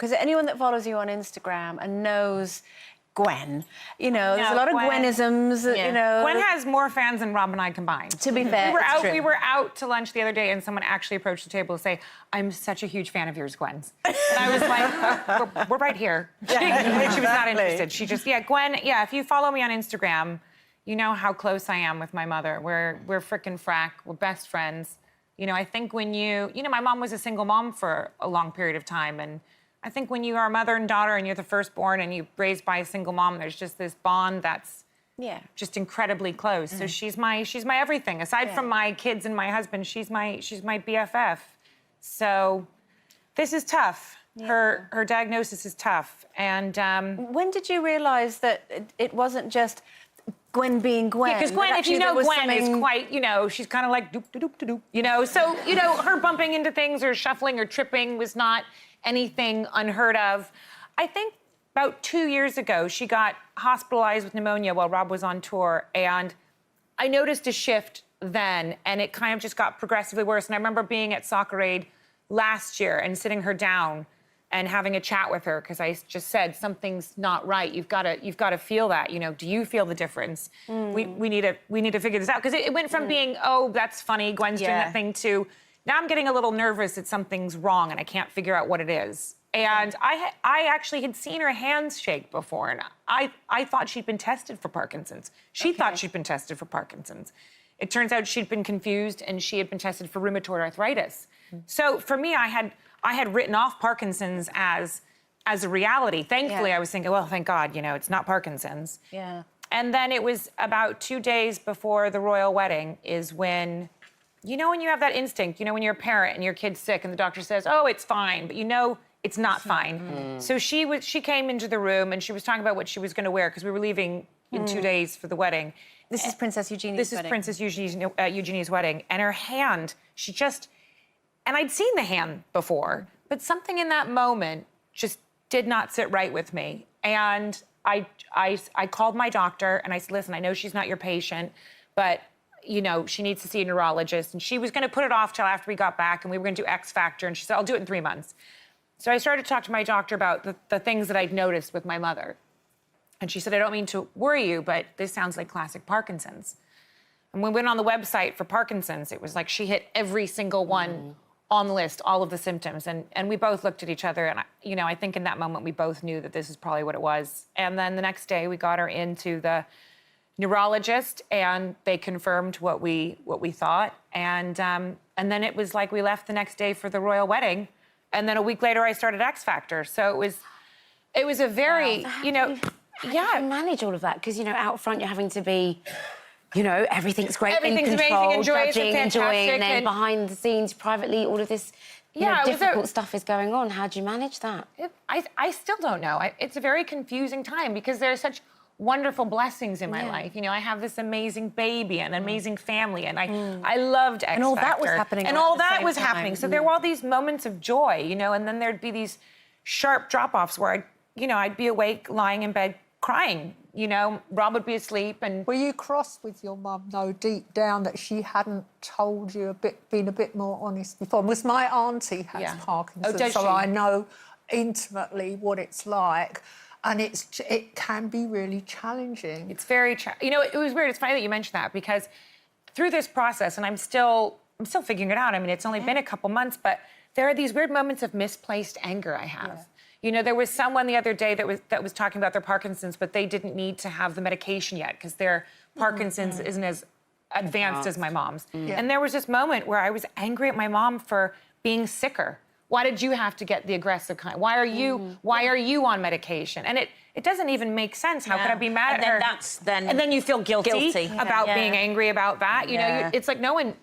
Because anyone that follows you on Instagram and knows Gwen, you know, there's a lot of Gwen. Gwenisms, you know. Gwen has more fans than Rob and I combined. To be fair, we were out to lunch the other day and someone actually approached the table to say, I'm such a huge fan of yours, Gwens. And I was like, we're right here. Yeah, she was not interested. She just, Gwen, if you follow me on Instagram, you know how close I am with my mother. We're frickin' frack, we're best friends. You know, I think when my mom was a single mom for a long period of time, and I think when you are a mother and daughter and you're the firstborn and you're raised by a single mom, there's just this bond that's just incredibly close. So she's my everything. Aside from my kids and my husband, she's my BFF. So this is tough. Yeah. Her diagnosis is tough. And when did you realise that it wasn't just Gwen being Gwen? Because Gwen, if you know Gwen, is quite, you know, she's kind of like doop-de-doop-de-doop, you know? So, you know, her bumping into things or shuffling or tripping was not anything unheard of. I think about 2 years ago, she got hospitalized with pneumonia while Rob was on tour, and I noticed a shift then, and it kind of just got progressively worse. And I remember being at Soccer Aid last year and sitting her down and having a chat with her, because I just said, something's not right. You've got to feel that. You know, do you feel the difference? We need to figure this out, because it went from being, oh, that's funny, Gwen's doing that thing, to now I'm getting a little nervous that something's wrong and I can't figure out what it is. And I actually had seen her hands shake before, and I thought she'd been tested for Parkinson's. She thought she'd been tested for Parkinson's. It turns out she'd been confused and she had been tested for rheumatoid arthritis. So for me, I had written off Parkinson's as a reality. Thankfully, I was thinking, well, thank God, you know, it's not Parkinson's. Yeah. And then it was about 2 days before the royal wedding is when, you know, when you have that instinct, you know, when you're a parent and your kid's sick and the doctor says, oh, it's fine, but you know it's not fine. So she came into the room and she was talking about what she was going to wear, because we were leaving in 2 days for the wedding. This is Princess Eugenia's wedding. This is Princess Eugenia's wedding. And her hand, and I'd seen the hand before, but something in that moment just did not sit right with me. And I called my doctor and I said, listen, I know she's not your patient, but you know, she needs to see a neurologist. And she was going to put it off till after we got back and we were going to do X Factor. And she said, I'll do it in 3 months. So I started to talk to my doctor about the things that I'd noticed with my mother. And she said, I don't mean to worry you, but this sounds like classic Parkinson's. And when we went on the website for Parkinson's, it was like she hit every single one on the list, all of the symptoms. And we both looked at each other, and I think in that moment we both knew that this is probably what it was. And then the next day we got her into the neurologist, and they confirmed what we thought. And then it was like we left the next day for the royal wedding. And then a week later I started X Factor. So it was a very, you know, How do you manage all of that? Because, you know, out front you're having to be, you know, everything's great, everything's in control, amazing, judging, enjoying, and then and behind the scenes, privately, all of this difficult stuff is going on. How do you manage that? I still don't know. It's a very confusing time because there are such wonderful blessings in my life. You know, I have this amazing baby and an amazing family, and I loved X Factor. And all that was happening. And all that was happening. So there were all these moments of joy, you know, and then there'd be these sharp drop-offs where I'd be awake, lying in bed, crying. You know, Rob would be asleep, and were you cross with your mum, though, deep down, that she hadn't told you been a bit more honest before? Because my auntie has Parkinson's, so I know intimately what it's like, and it can be really challenging. It's very, you know, it was weird. It's funny that you mentioned that, because through this process, and I'm still figuring it out. I mean, it's only been a couple months, but there are these weird moments of misplaced anger I have. Yeah. You know, there was someone the other day that was talking about their Parkinson's, but they didn't need to have the medication yet because their Parkinson's isn't as advanced as my mom's. And there was this moment where I was angry at my mom for being sicker. Why did you have to get the aggressive kind? Why are you on medication? And it doesn't even make sense. How could I be mad at her? And then you feel guilty about being angry about that. You know, it's like no one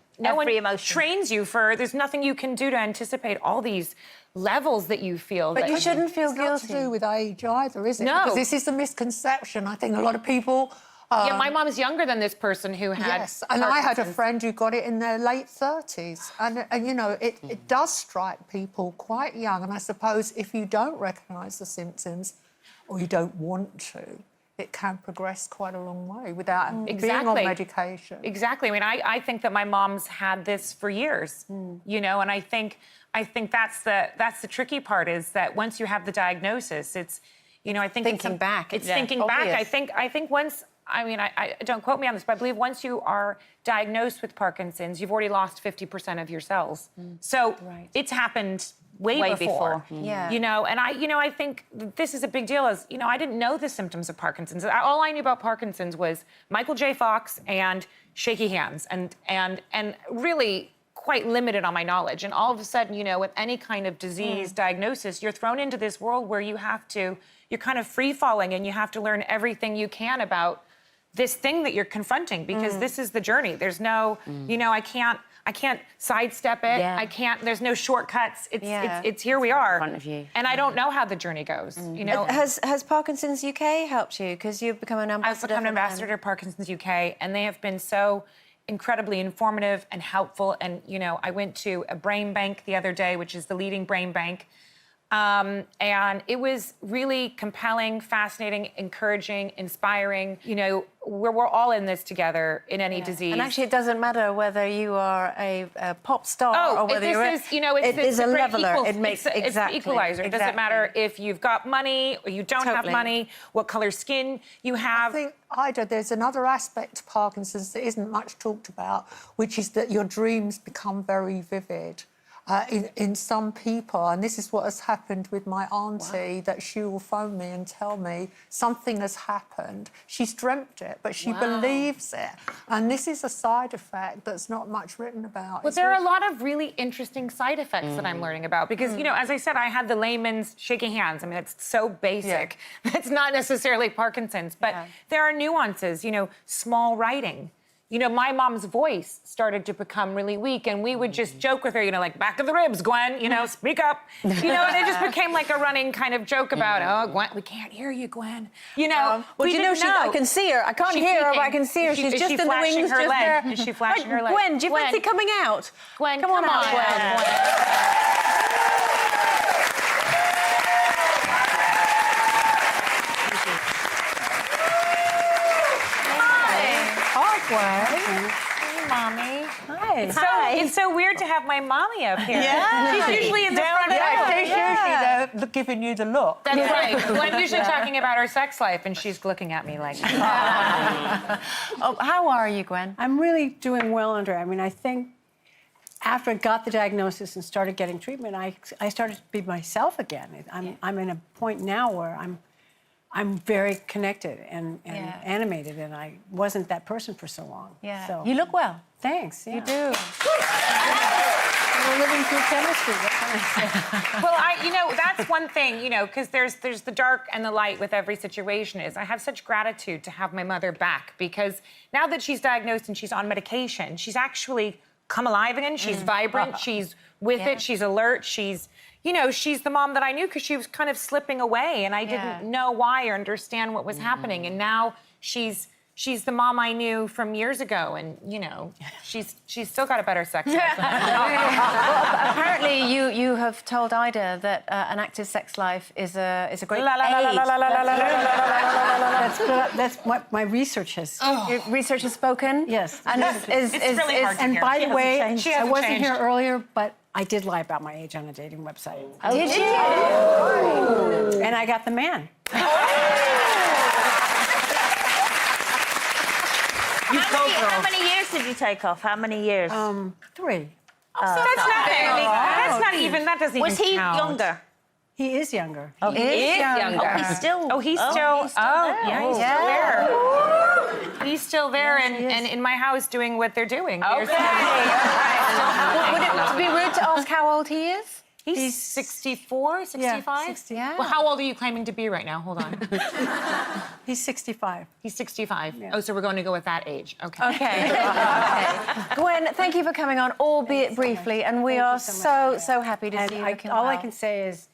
trains you there's nothing you can do to anticipate all these levels that you feel. But you shouldn't feel guilty. It's not to do with age either, is it? No. Because this is the misconception. I think a lot of people... my mom's younger than this person who had Yes, and I had a friend who got it in their late 30s. And you know, it does strike people quite young. And I suppose if you don't recognise the symptoms or you don't want to, it can progress quite a long way without being Exactly. on medication. Exactly. I mean, I think that my mom's had this for years, you know, and I think that's the tricky part is that once you have the diagnosis, it's, you know, I think Thinking back, It's yeah, thinking back. obvious. I think once. I mean, I don't quote me on this, but I believe once you are diagnosed with Parkinson's, you've already lost 50% of your cells. So it's happened way before. Yeah. You know, and I think this is a big deal. Is, you know, I didn't know the symptoms of Parkinson's. All I knew about Parkinson's was Michael J. Fox and shaky hands, and really quite limited on my knowledge. And all of a sudden, you know, with any kind of disease diagnosis, you're thrown into this world where you're kind of free falling, and you have to learn everything you can about this thing that you're confronting, because this is the journey. There's no, you know, I can't sidestep it. Yeah. There's no shortcuts. It's here we are. In front of you. And I don't know how the journey goes, you know. Has Parkinson's UK helped you? Because you've become an ambassador. I've become an ambassador to Parkinson's UK, and they have been so incredibly informative and helpful. And, you know, I went to a brain bank the other day, which is the leading brain bank. And it was really compelling, fascinating, encouraging, inspiring. You know, we're all in this together in any disease. And actually, it doesn't matter whether you are a pop star or whether this you're is, you know, it's a great leveler. It makes it's the equalizer. It doesn't matter if you've got money or you don't have money, what color skin you have. I think, Ayda, there's another aspect to Parkinson's that isn't much talked about, which is that your dreams become very vivid. In some people, and this is what has happened with my auntie, that she will phone me and tell me something has happened. She's dreamt it, but she believes it. And this is a side effect that's not much written about. Well, there are a lot of really interesting side effects that I'm learning about because, you know, as I said, I had the layman's shaking hands. I mean, it's so basic. That's not necessarily Parkinson's, but there are nuances, you know, small writing. You know, my mom's voice started to become really weak, and we would just joke with her, you know, like, back of the ribs, Gwen, you know, speak up. You know, and it just became like a running kind of joke about, oh, Gwen, we can't hear you, Gwen. You know, well, you know, I can see her. I can't hear her, but I can see her. She's just in the wings, just there. Is she flashing her leg? Gwen, do you fancy coming out? Gwen, come on out, Gwen. Hey, Mommy. Hi. It's so weird to have my mommy up here. Yeah. She's usually in the front row. She's usually there giving you the look. That's right. Gwen usually talking about her sex life, and she's looking at me like... Oh, how are you, Gwen? I'm really doing well, Andrea. I mean, I think after I got the diagnosis and started getting treatment, I started to be myself again. I'm in a point now where I'm very connected and animated, and I wasn't that person for so long. Yeah. So, You look well. thanks. Yeah. You do. We're living through chemistry. What can I say? Well, you know, that's one thing, you know, because there's the dark and the light with every situation is I have such gratitude to have my mother back because now that she's diagnosed and she's on medication, she's actually come alive again. She's vibrant. She's with it. She's alert. She's... You know, she's the mom that I knew because she was kind of slipping away and I didn't know why or understand what was happening. And now she's the mom I knew from years ago and, you know, she's still got a better sex life. Well, apparently you have told Ayda that an active sex life is a great age. That's what my research has. Your research has spoken? Yes. And It's really hard to And hear. by the way, She I hasn't wasn't changed. here earlier, but I did lie about my age on a dating website. Did you? And I got the man. How many years did you take off? How many years? 3. That's not even, that doesn't Was even he count. younger? He is younger. Oh, he is younger. Oh, he's still. Oh, he's still there. He's still there and in my house doing what they're doing. Okay. Would it be rude to ask how old he is? He's 64, 65? Yeah. Well, how old are you claiming to be right now? Hold on. He's 65. He's 65. Yeah. Oh, so we're going to go with that age. Okay. Okay. Gwen, thank you for coming on, albeit briefly, and we are so happy to see you looking all I well. can say is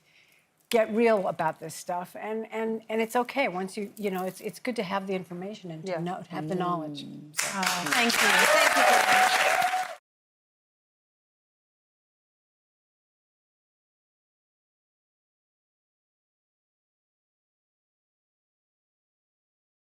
get real about this stuff, and it's okay once you know it's good to have the information and to have the knowledge. So. Thank you. Thank you, Gwen.